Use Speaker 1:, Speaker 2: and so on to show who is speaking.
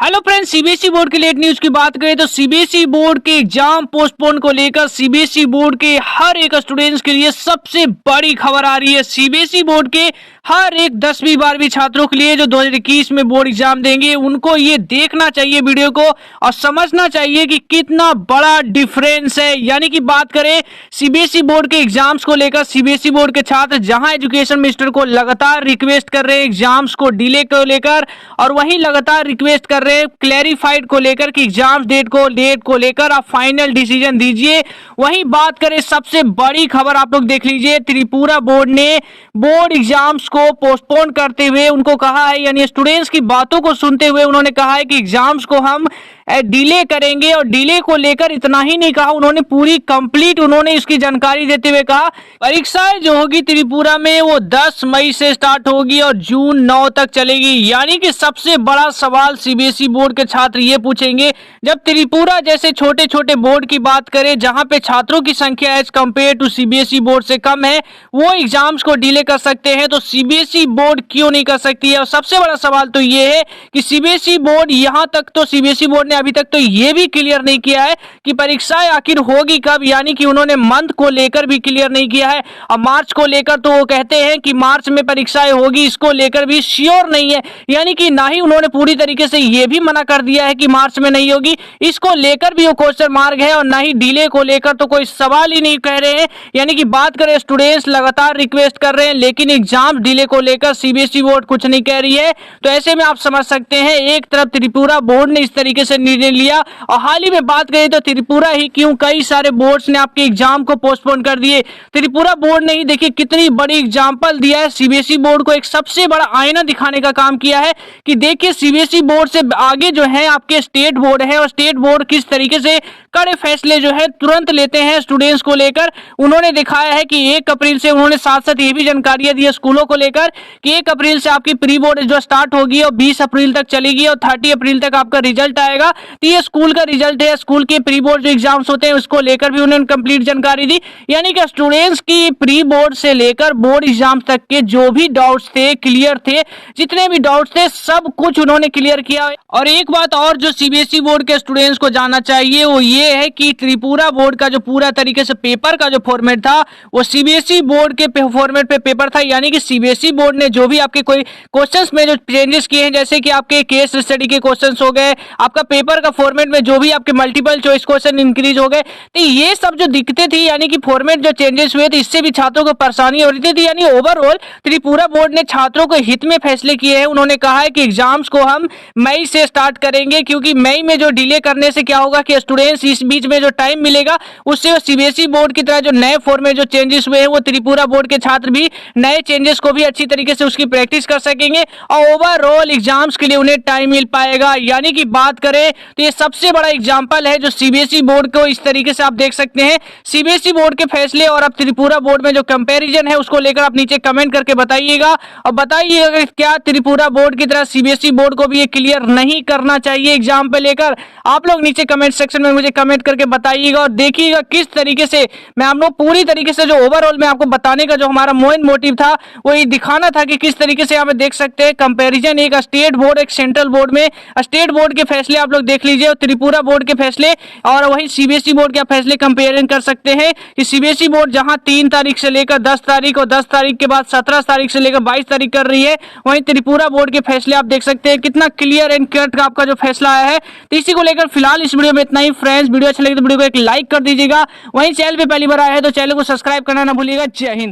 Speaker 1: Hello friends, CBSE board के late news की बात करें तो सीबीएसई बोर्ड के एग्जाम पोस्टपोन को लेकर सीबीएसई बोर्ड के हर एक स्टूडेंट्स के लिए सबसे बड़ी खबर आ रही है। सीबीएसई बोर्ड के हर एक 10वीं 12वीं छात्रों के लिए जो 2021 में बोर्ड एग्जाम देंगे उनको ये देखना चाहिए वीडियो को और समझना चाहिए कि कितना बड़ा डिफरेंस है। यानी कि बात करें सीबीएसई बोर्ड के एग्जाम्स को लेकर, सीबीएसई बोर्ड के छात्र जहां एजुकेशन मिनिस्टर को लगातार रिक्वेस्ट कर रहे हैं एग्जाम्स को डिले को लेकर, और वहीं लगातार रिक्वेस्ट कर रहे हैं क्लैरिफाइड को लेकर कि एग्जाम डेट को लेकर आप फाइनल डिसीजन दीजिए। वहीं बात करें सबसे बड़ी खबर आप लोग देख लीजिए, त्रिपुरा बोर्ड ने बोर्ड एग्जाम्स को पोस्टपोन करते हुए उनको कहा है, यानी स्टूडेंट्स की बातों को सुनते हुए उन्होंने कहा है कि एग्जाम्स को हम डिले करेंगे। और डिले को लेकर इतना ही नहीं कहा, उन्होंने पूरी कंप्लीट उन्होंने इसकी जानकारी देते हुए कहा परीक्षाएं जो होगी त्रिपुरा में वो 10 मई से स्टार्ट होगी और जून 9 तक चलेगी। यानी कि सबसे बड़ा सवाल सीबीएसई बोर्ड के छात्र ये पूछेंगे, जब त्रिपुरा जैसे छोटे छोटे बोर्ड की बात करें जहां पे छात्रों की संख्या as compare to CBSE board से कम है, वो एग्जाम्स को डिले कर सकते हैं, तो सीबीएसई बोर्ड क्यों नहीं कर सकती है। और सबसे बड़ा सवाल तो ये है कि सीबीएसई बोर्ड यहां तक तो सीबीएसई बोर्ड ने अभी तक तो ये भी क्लियर नहीं किया है कि परीक्षाएं आखिर होगी कब, यानी कि उन्होंने मंथ को लेकर भी क्लियर नहीं किया है। और मार्च को लेकर तो वो कहते हैं कि मार्च में परीक्षाएं होगी, इसको लेकर भी श्योर नहीं है। यानी कि ना ही उन्होंने पूरी तरीके से ये भी मना कर दिया है कि मार्च में नहीं होगी, इसको लेकर भी वो क्वेश्चन मार्क है, और ना ही डिले को लेकर तो कोई सवाल ही नहीं कह रहे हैं। यानी कि बात करें स्टूडेंट्स लगातार रिक्वेस्ट कर रहे हैं, लेकिन एग्जाम डिले को लेकर सीबीएसई बोर्ड कुछ नहीं कह रही है। तो ऐसे में आप समझ सकते हैं एक तरफ त्रिपुरा बोर्ड ने इस तरीके से निर्णय लिया, और हाल ही में बात करें तो त्रिपुरा ही क्यों कई सारे बोर्ड्स ने आपके एग्जाम को पोस्टपोन कर दिए। त्रिपुरा बोर्ड ने ही देखिए कितनी बड़ी एग्जांपल दिया है, सीबीएसई बोर्ड को एक सबसे बड़ा आईना दिखाने का काम किया है कि देखिए सीबीएसई बोर्ड से आगे जो है आपके स्टेट बोर्ड है, और स्टेट बोर्ड किस तरीके से कड़े फैसले जो है तुरंत लेते हैं स्टूडेंट्स को लेकर। उन्होंने दिखाया है कि 1 अप्रैल से उन्होंने साथ साथ ये भी जानकारियां दी है स्कूलों को लेकर कि 1 अप्रैल से आपकी प्री बोर्ड जो स्टार्ट होगी और 20 अप्रैल तक चलेगी और 30 अप्रैल तक आपका रिजल्ट आएगा। तो ये स्कूल का रिजल्ट है, स्कूल के प्री बोर्ड जो एग्जाम्स होते हैं उसको लेकर भी उन्होंने कंप्लीट जानकारी दी। यानी कि स्टूडेंट्स की प्री बोर्ड से लेकर बोर्ड एग्जाम तक के जो भी डाउट्स थे क्लियर थे, जितने भी डाउट्स थे सब कुछ उन्होंने क्लियर किया। और एक बात और जो सीबीएसई बोर्ड के स्टूडेंट्स को जानना चाहिए वो ये है कि त्रिपुरा बोर्ड का जो पूरा तरीके से पेपर का जो फॉर्मेट था वो सीबीएसई बोर्ड के फॉर्मेट पे पेपर था। यानी कि सीबीएसई बोर्ड ने जो भी आपके कोई क्वेश्चंस में जो चेंजेस किए हैं, जैसे कि आपके केस स्टडी के क्वेश्चंस हो गए, आपका पेपर का फॉर्मेट में जो भी आपके मल्टीपल चॉइस क्वेश्चन इंक्रीज हो गए, तो ये सब जो दिक्कतें थी, यानी कि फॉर्मेट जो चेंजेस हुए थे इससे भी छात्रों को परेशानी हो रही थी। यानी ओवरऑल त्रिपुरा बोर्ड ने छात्रों को हित में फैसले किए हैं। उन्होंने कहा है कि एग्जाम्स को हम मई से स्टार्ट करेंगे, क्योंकि मई में जो डिले करने से क्या होगा कि स्टूडेंट्स इस बीच में जो टाइम मिलेगा उससे सीबीएसई बोर्ड की तरह जो नए फॉर्मेट जो चेंजेस हुए हैं वो त्रिपुरा बोर्ड के छात्र भी नए चेंजेस को भी अच्छी तरीके से उसकी प्रैक्टिस कर सकेंगे और ओवरऑल एग्जाम्स के लिए उन्हें टाइम मिल पाएगा। यानी कि बात करें तो ये सबसे बड़ा एग्जाम्पल है जो सीबीएसई बोर्ड को इस तरीके से आप देख सकते हैं। सीबीएसई बोर्ड के फैसले और अब त्रिपुरा बोर्ड में जो कंपैरिजन है उसको लेकर आप नीचे कमेंट करके बताइएगा, और बताइएगा क्या त्रिपुरा बोर्ड की तरह सीबीएसई बोर्ड को भी ये क्लियर नहीं करना चाहिए एग्जाम पे लेकर। आप लोग नीचे कमेंट सेक्शन में मुझे कमेंट करके बताइएगा और देखिएगा किस तरीके से मैं आप लोग पूरी तरीके से जो ओवरऑल में आपको बताने का जो हमारा मेन मोटिव था वो ये दिखाना था कि किस तरीके से आप देख सकते हैं कंपैरिजन एक स्टेट बोर्ड एक सेंट्रल बोर्ड में। स्टेट बोर्ड के फैसले आप लोग देख लीजिए और त्रिपुरा बोर्ड के फैसले, और वही सीबीएसई बोर्ड के फैसले कंपेयरिंग कर सकते हैं कि सीबीएसई बोर्ड जहां 3 तारीख से लेकर 10 तारीख और 10 तारीख के बाद 17 तारीख से लेकर 22 तारीख कर रही है, वहीं त्रिपुरा बोर्ड के फैसले आप देख सकते हैं कितना क्लियर एंड कट आपका जो फैसला आया है। तो इसी को लेकर फिलहाल इस वीडियो में इतना ही। फ्रेंड्स वीडियो अच्छा लगे तो वीडियो को एक लाइक कर दीजिएगा, वहीं चैनल पे पहली बार आया है तो चैनल को सब्सक्राइब करना ना भूलिएगा। जय हिंद।